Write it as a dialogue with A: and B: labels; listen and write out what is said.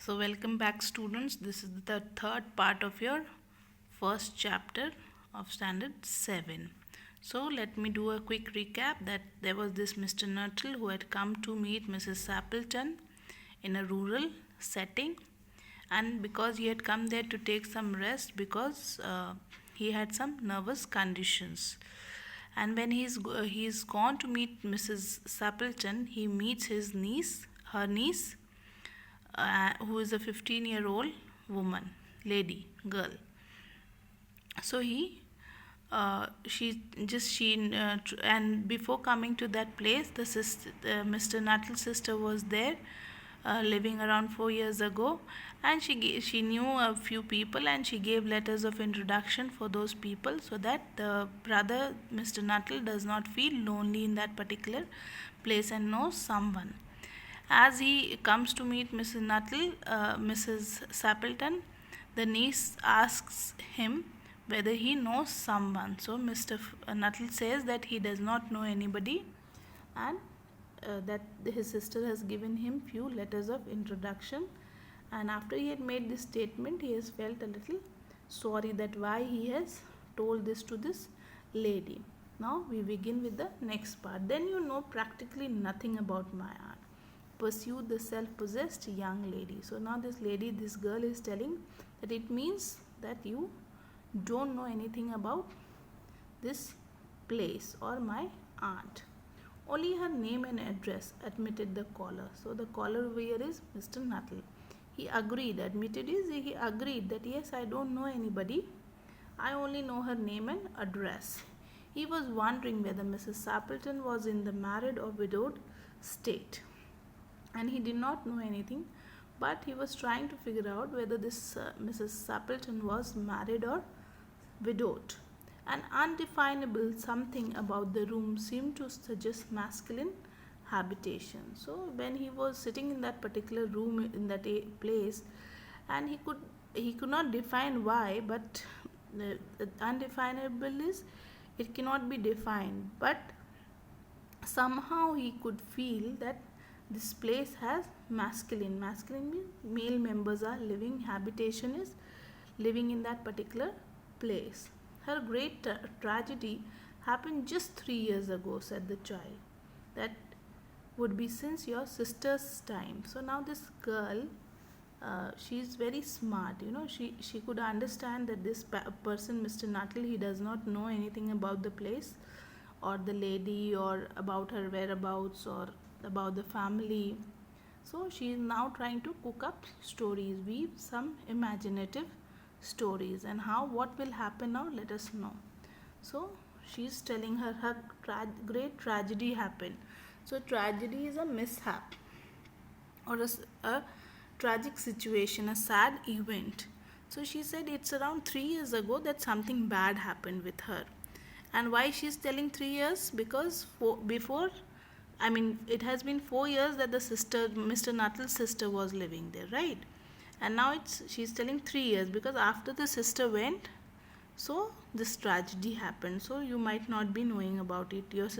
A: So, welcome back, students. This is the third part of your first chapter of Standard 7. So, let me do a quick recap that there was this Mr. Nuttall who had come to meet Mrs. Sappleton in a rural setting, and because he had come there to take some rest because he had some nervous conditions. And when he's gone to meet Mrs. Sappleton, he meets her niece, who is a 15-year-old woman, lady, girl. So and before coming to that place, Mr. Nuttall's sister was there, living around 4 years ago, and she knew a few people, and she gave letters of introduction for those people so that the brother, Mr. Nuttall, does not feel lonely in that particular place and knows someone. As he comes to meet Mrs. Sappleton, the niece asks him whether he knows someone. So Mr. Nuttall says that he does not know anybody, and that his sister has given him few letters of introduction. And after he had made this statement, he has felt a little sorry that why he has told this to this lady. Now we begin with the next part. Then you know practically nothing about my aunt, pursued the self-possessed young lady. So now this girl is telling that it means that you don't know anything about this place or my aunt. Only her name and address, admitted the caller. So the caller over here is Mr. Nuttall. He agreed that yes, I don't know anybody. I only know her name and address. He was wondering whether Mrs. Sappleton was in the married or widowed state, and he did not know anything, but he was trying to figure out whether this Mrs. Sappleton was married or widowed. An undefinable something about the room seemed to suggest masculine habitation. So when he was sitting in that particular room in that place, and he could not define why, but the undefinable is it cannot be defined, but somehow he could feel that this place has masculine means male members are living, habitation is living in that particular place. Her great tragedy happened just 3 years ago, said the child. That would be since your sister's time. So now this girl, she's very smart, she could understand that this person, Mr. Nuttall, he does not know anything about the place or the lady or about her whereabouts or about the family. So she is now trying to cook up stories, weave some imaginative stories, and what will happen now, let us know. So she's telling her great tragedy happened. So tragedy is a mishap or a tragic situation, a sad event. So she said it's around 3 years ago that something bad happened with her. And why she's telling 3 years? Because it has been 4 years that the sister, Mr. Nuttall's sister, was living there, right? And now she's telling 3 years because after the sister went, so this tragedy happened. So you might not be knowing about it. Your sister